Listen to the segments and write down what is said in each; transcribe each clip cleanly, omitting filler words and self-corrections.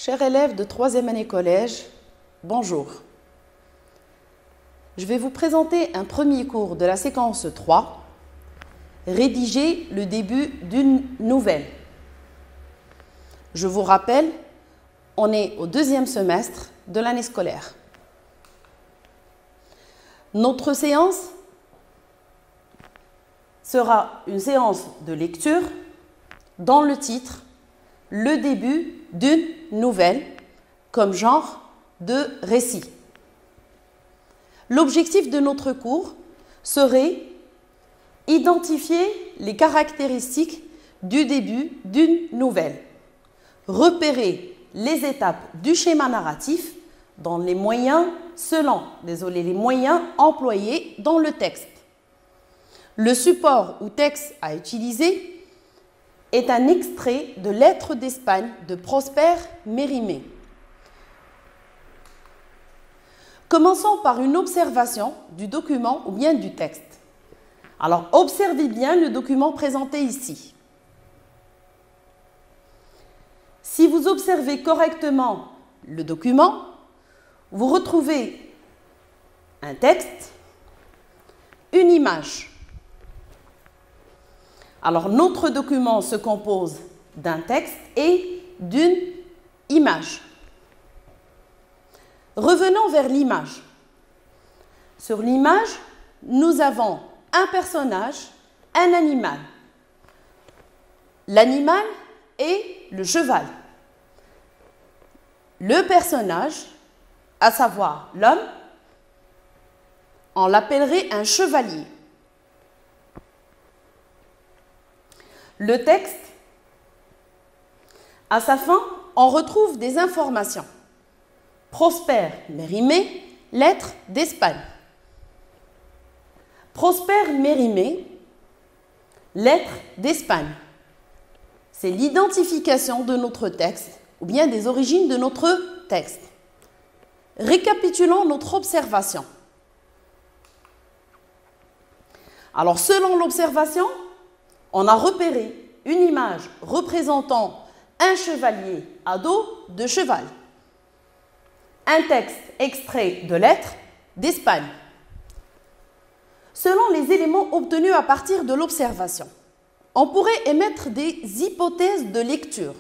Chers élèves de 3e année collège, bonjour. Je vais vous présenter un premier cours de la séquence 3, rédiger le début d'une nouvelle. Je vous rappelle, on est au 2e semestre de l'année scolaire. Notre séance sera une séance de lecture dans le titre « Le début d'une nouvelle » comme genre de récit. L'objectif de notre cours serait identifier les caractéristiques du début d'une nouvelle, repérer les étapes du schéma narratif dans les moyens les moyens employés dans le texte. Le support ou texte à utiliser est un extrait de Lettres d'Espagne de Prosper Mérimée. Commençons par une observation du document ou bien du texte. Alors, observez bien le document présenté ici. Si vous observez correctement le document, vous retrouvez un texte, une image. Alors, notre document se compose d'un texte et d'une image. Revenons vers l'image. Sur l'image, nous avons un personnage, un animal. L'animal est le cheval. Le personnage, à savoir l'homme, on l'appellerait un chevalier. Le texte, à sa fin, on retrouve des informations. Prosper Mérimée, Lettres d'Espagne. Prosper Mérimée, Lettres d'Espagne. C'est l'identification de notre texte ou bien des origines de notre texte. Récapitulons notre observation. Alors, selon l'observation, on a repéré une image représentant un chevalier à dos de cheval. Un texte extrait de Lettres d'Espagne. Selon les éléments obtenus à partir de l'observation, on pourrait émettre des hypothèses de lecture,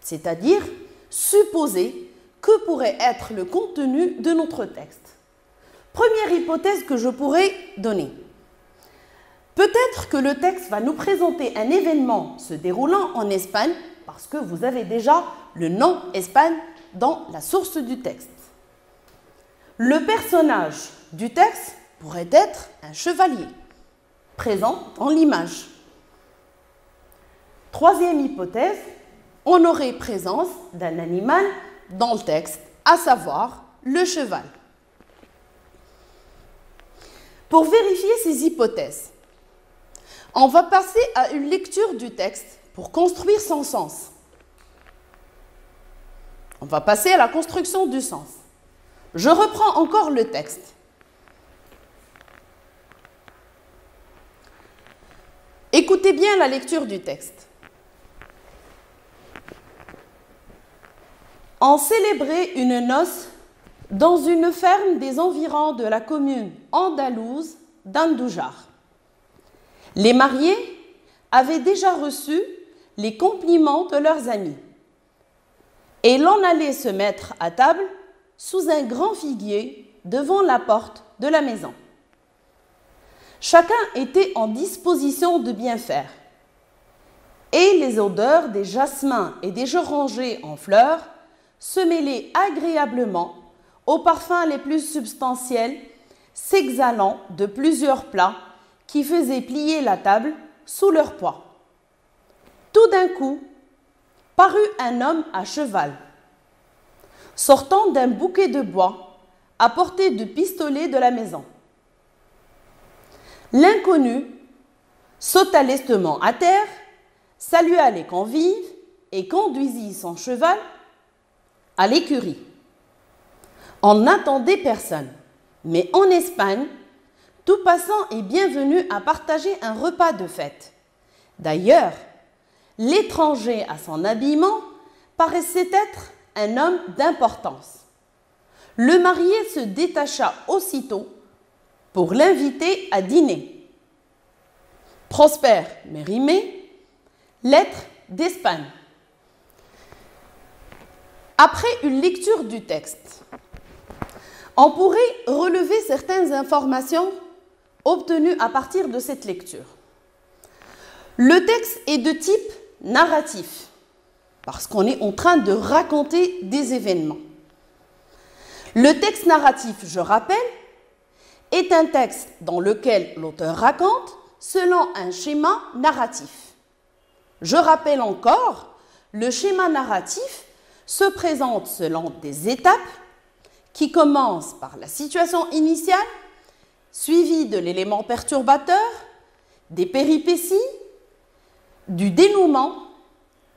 c'est-à-dire supposer que pourrait être le contenu de notre texte. Première hypothèse que je pourrais donner. Peut-être que le texte va nous présenter un événement se déroulant en Espagne, parce que vous avez déjà le nom Espagne dans la source du texte. Le personnage du texte pourrait être un chevalier, présent dans l'image. Troisième hypothèse, on aurait présence d'un animal dans le texte, à savoir le cheval. Pour vérifier ces hypothèses, on va passer à une lecture du texte pour construire son sens. On va passer à la construction du sens. Je reprends encore le texte. Écoutez bien la lecture du texte. On célébrait une noce dans une ferme des environs de la commune andalouse d'Andújar. Les mariés avaient déjà reçu les compliments de leurs amis. Et l'on allait se mettre à table sous un grand figuier devant la porte de la maison. Chacun était en disposition de bien faire. Et les odeurs des jasmins et des orangers en fleurs se mêlaient agréablement aux parfums les plus substantiels, s'exhalant de plusieurs plats qui faisaient plier la table sous leur poids. Tout d'un coup, parut un homme à cheval, sortant d'un bouquet de bois à portée de pistolet de la maison. L'inconnu sauta lestement à terre, salua les convives et conduisit son cheval à l'écurie. On n'attendait personne, mais en Espagne, tout passant est bienvenu à partager un repas de fête. D'ailleurs, l'étranger à son habillement paraissait être un homme d'importance. Le marié se détacha aussitôt pour l'inviter à dîner. Prosper Mérimée, lettre d'Espagne. Après une lecture du texte, on pourrait relever certaines informations obtenues à partir de cette lecture. Le texte est de type narratif, parce qu'on est en train de raconter des événements. Le texte narratif, je rappelle, est un texte dans lequel l'auteur raconte selon un schéma narratif. Je rappelle encore, le schéma narratif se présente selon des étapes qui commencent par la situation initiale, suivie de l'élément perturbateur, des péripéties, du dénouement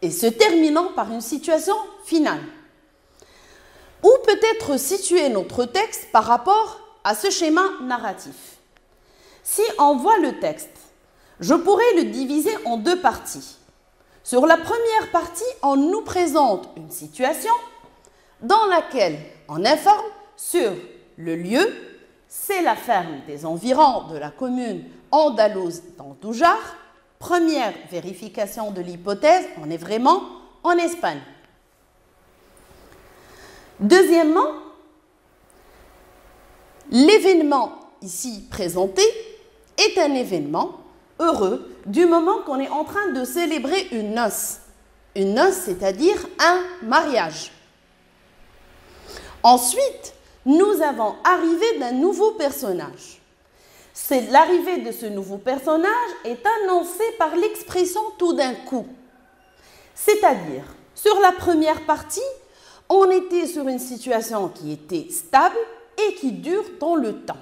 et se terminant par une situation finale. Où peut être situé notre texte par rapport à ce schéma narratif? Si on voit le texte, je pourrais le diviser en deux parties. Sur la première partie, on nous présente une situation dans laquelle on informe sur le lieu, c'est la ferme des environs de la commune andalouse d'Andújar. Première vérification de l'hypothèse, on est vraiment en Espagne. Deuxièmement, l'événement ici présenté est un événement heureux du moment qu'on est en train de célébrer une noce. Une noce, c'est-à-dire un mariage. Ensuite, nous avons arrivé d'un nouveau personnage. L'arrivée de ce nouveau personnage est annoncée par l'expression tout d'un coup. C'est-à-dire, sur la première partie, on était sur une situation qui était stable et qui dure dans le temps.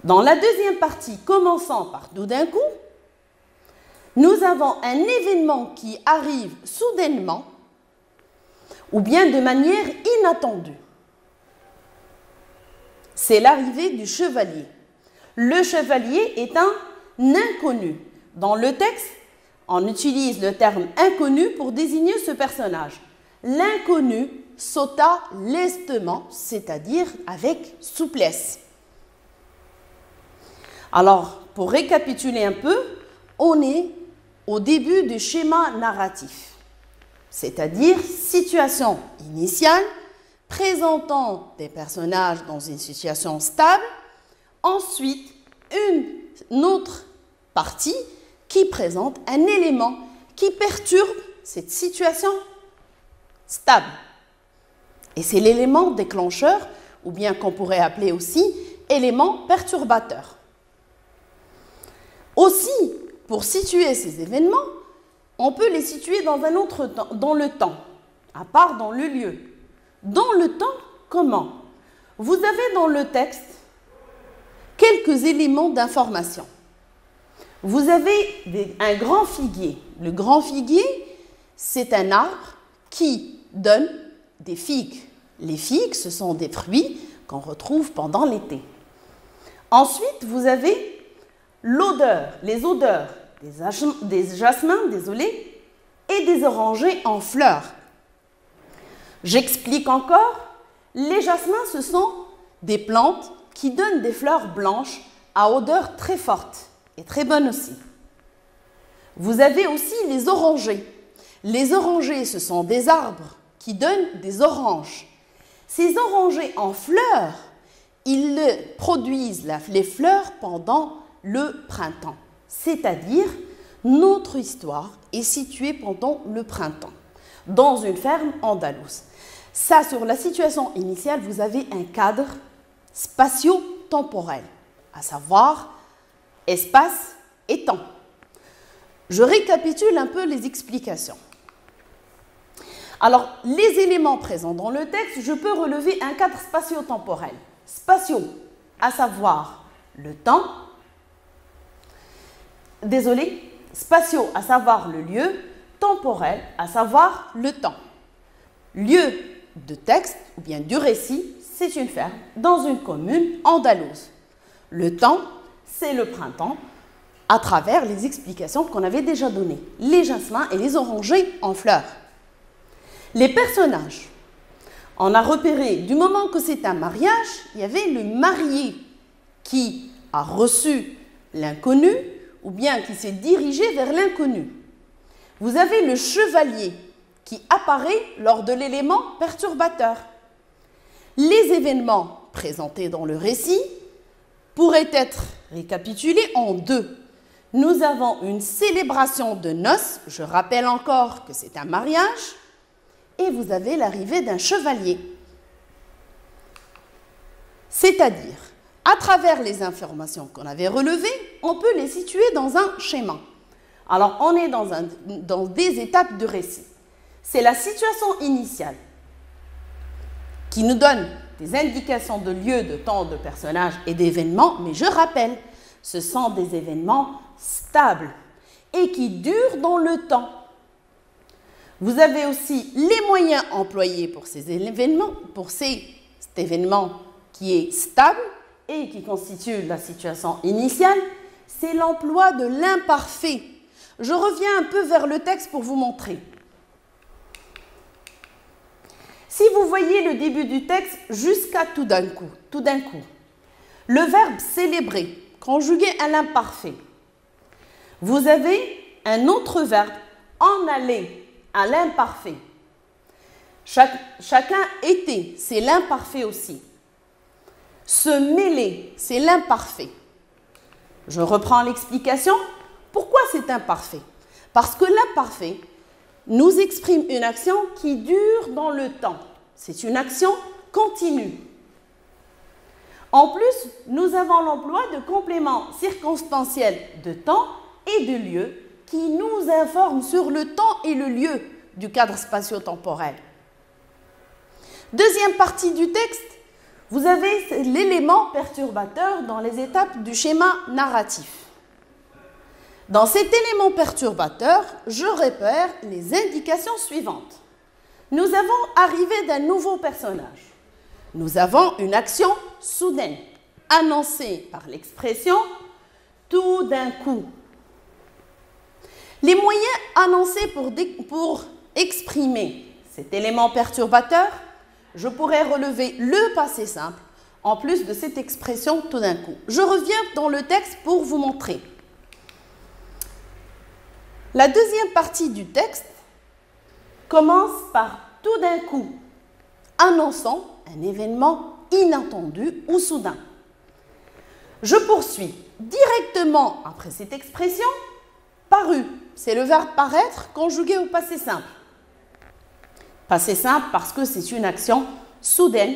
Dans la deuxième partie, commençant par tout d'un coup, nous avons un événement qui arrive soudainement ou bien de manière inattendue. C'est l'arrivée du chevalier. Le chevalier est un inconnu. Dans le texte, on utilise le terme inconnu pour désigner ce personnage. L'inconnu sauta lestement, c'est-à-dire avec souplesse. Alors, pour récapituler un peu, on est au début du schéma narratif, c'est-à-dire situation initiale, présentant des personnages dans une situation stable, ensuite une autre partie qui présente un élément qui perturbe cette situation stable. Et c'est l'élément déclencheur, ou bien qu'on pourrait appeler aussi élément perturbateur. Aussi, pour situer ces événements, on peut les situer dans un autre temps, dans le temps, à part dans le lieu. Dans le temps, comment? Vous avez dans le texte quelques éléments d'information. Vous avez un grand figuier. Le grand figuier, c'est un arbre qui donne des figues. Les figues, ce sont des fruits qu'on retrouve pendant l'été. Ensuite, vous avez l'odeur, les odeurs des jasmins, et des orangers en fleurs. J'explique encore, les jasmins, ce sont des plantes qui donnent des fleurs blanches à odeur très forte et très bonne aussi. Vous avez aussi les orangers. Les orangers, ce sont des arbres qui donnent des oranges. Ces orangers en fleurs, ils produisent les fleurs pendant le printemps. C'est-à-dire, notre histoire est située pendant le printemps, dans une ferme andalouse. Ça, sur la situation initiale, vous avez un cadre spatio-temporel, à savoir espace et temps. Je récapitule un peu les explications. Alors, les éléments présents dans le texte, je peux relever un cadre spatio-temporel. Spatio, à savoir le temps. Spatio, à savoir le lieu. Temporel, à savoir le temps. Lieu de texte, ou bien du récit, c'est une ferme dans une commune andalouse. Le temps, c'est le printemps. à travers les explications qu'on avait déjà données, les jasmins et les orangers en fleurs. Les personnages, on a repéré du moment que c'est un mariage, il y avait le marié qui a reçu l'inconnu ou bien qui s'est dirigé vers l'inconnu. Vous avez le chevalier qui apparaît lors de l'élément perturbateur. Les événements présentés dans le récit pourraient être récapitulés en deux. Nous avons une célébration de noces, je rappelle encore que c'est un mariage, et vous avez l'arrivée d'un chevalier. C'est-à-dire, à travers les informations qu'on avait relevées, on peut les situer dans un schéma. Alors, on est dans des étapes de récit. C'est la situation initiale qui nous donne des indications de lieu, de temps, de personnages et d'événements, mais je rappelle, ce sont des événements stables et qui durent dans le temps. Vous avez aussi les moyens employés pour ces événements, cet événement qui est stable et qui constitue la situation initiale, c'est l'emploi de l'imparfait. Je reviens un peu vers le texte pour vous montrer. Si vous voyez le début du texte jusqu'à tout d'un coup, le verbe célébrer, conjugué à l'imparfait, vous avez un autre verbe, en aller, à l'imparfait. Chacun était, c'est l'imparfait aussi. Se mêler, c'est l'imparfait. Je reprends l'explication. Pourquoi c'est imparfait? Parce que l'imparfait nous exprime une action qui dure dans le temps. C'est une action continue. En plus, nous avons l'emploi de compléments circonstanciels de temps et de lieu qui nous informent sur le temps et le lieu du cadre spatio-temporel. Deuxième partie du texte, vous avez l'élément perturbateur dans les étapes du schéma narratif. Dans cet élément perturbateur, je repère les indications suivantes. Nous avons arrivé d'un nouveau personnage. Nous avons une action soudaine, annoncée par l'expression « tout d'un coup ». Les moyens annoncés pour exprimer cet élément perturbateur, je pourrais relever le passé simple en plus de cette expression tout d'un coup. Je reviens dans le texte pour vous montrer. La deuxième partie du texte commence par tout d'un coup, annonçant un événement inattendu ou soudain. Je poursuis directement après cette expression, paru, c'est le verbe paraître conjugué au passé simple. Passé simple parce que c'est une action soudaine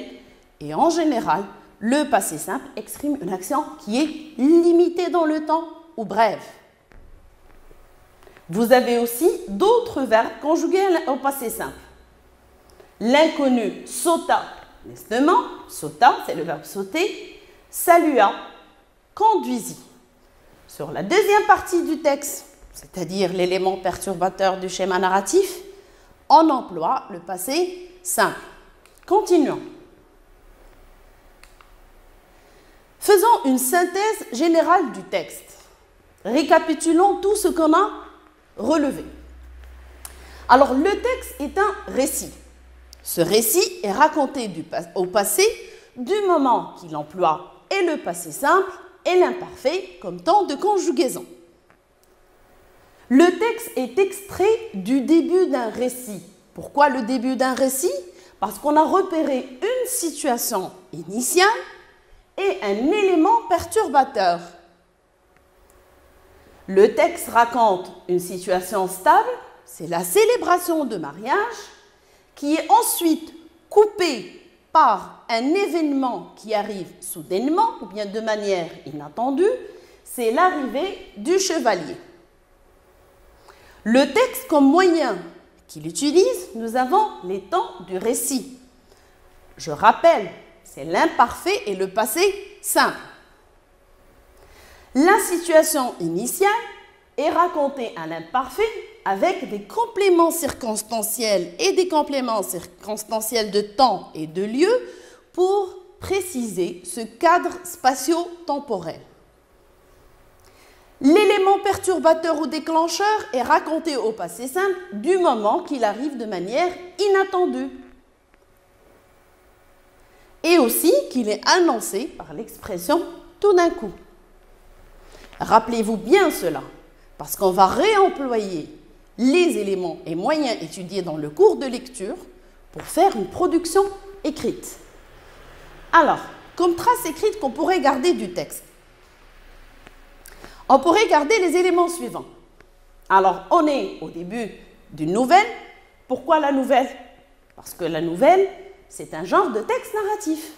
et en général, le passé simple exprime une action qui est limitée dans le temps ou brève. Vous avez aussi d'autres verbes conjugués au passé simple. L'inconnu sauta lestement, sauta, c'est le verbe sauter, salua, conduisit. Sur la deuxième partie du texte, c'est-à-dire l'élément perturbateur du schéma narratif, on emploie le passé simple. Continuons. Faisons une synthèse générale du texte. Récapitulons tout ce qu'on a relevé. Alors, le texte est un récit. Ce récit est raconté au passé du moment qu'il emploie et le passé simple et l'imparfait comme temps de conjugaison. Le texte est extrait du début d'un récit. Pourquoi le début d'un récit? Parce qu'on a repéré une situation initiale et un élément perturbateur. Le texte raconte une situation stable, c'est la célébration de mariage, qui est ensuite coupée par un événement qui arrive soudainement ou bien de manière inattendue, c'est l'arrivée du chevalier. Le texte comme moyen qu'il utilise, nous avons les temps du récit. Je rappelle, c'est l'imparfait et le passé simple. La situation initiale est racontée à l'imparfait avec des compléments circonstanciels et des compléments circonstanciels de temps et de lieu pour préciser ce cadre spatio-temporel. L'élément perturbateur ou déclencheur est raconté au passé simple du moment qu'il arrive de manière inattendue. Et aussi qu'il est annoncé par l'expression tout d'un coup. Rappelez-vous bien cela, parce qu'on va réemployer les éléments et moyens étudiés dans le cours de lecture pour faire une production écrite. Alors, comme trace écrite qu'on pourrait garder du texte, on pourrait garder les éléments suivants. Alors, on est au début d'une nouvelle. Pourquoi la nouvelle? Parce que la nouvelle, c'est un genre de texte narratif.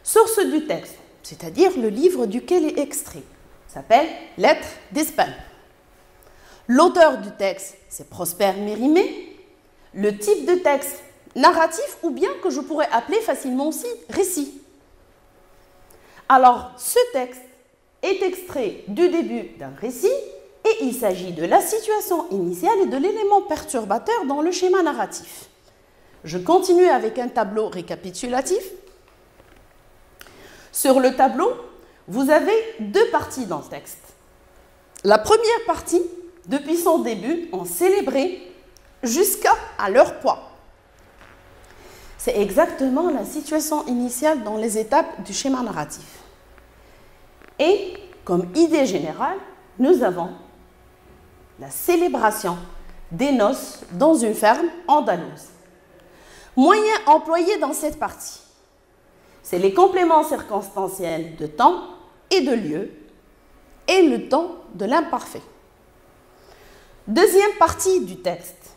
Source du texte, c'est-à-dire le livre duquel est extrait, s'appelle Lettres d'Espagne. L'auteur du texte, c'est Prosper Mérimée. Le type de texte, narratif, ou bien que je pourrais appeler facilement aussi récit. Alors, ce texte est extrait du début d'un récit et il s'agit de la situation initiale et de l'élément perturbateur dans le schéma narratif. Je continue avec un tableau récapitulatif. Sur le tableau, vous avez deux parties dans le texte. La première partie, depuis son début, on célébrait jusqu'à leur poids. C'est exactement la situation initiale dans les étapes du schéma narratif. Et, comme idée générale, nous avons la célébration des noces dans une ferme andalouse. Moyen employé dans cette partie, c'est les compléments circonstanciels de temps et de lieu et le temps de l'imparfait. Deuxième partie du texte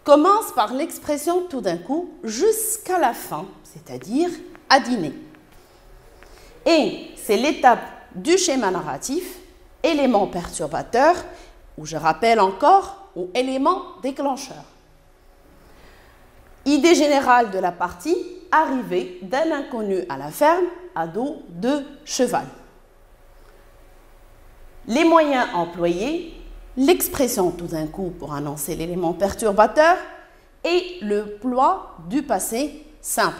commence par l'expression tout d'un coup jusqu'à la fin, c'est-à-dire à dîner. Et c'est l'étape du schéma narratif, élément perturbateur, ou je rappelle encore, ou élément déclencheur. Idée générale de la partie, arrivée d'un inconnu à la ferme à dos de cheval. Les moyens employés, l'expression tout d'un coup pour annoncer l'élément perturbateur et le ploie du passé simple.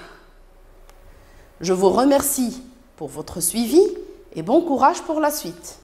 Je vous remercie pour votre suivi et bon courage pour la suite.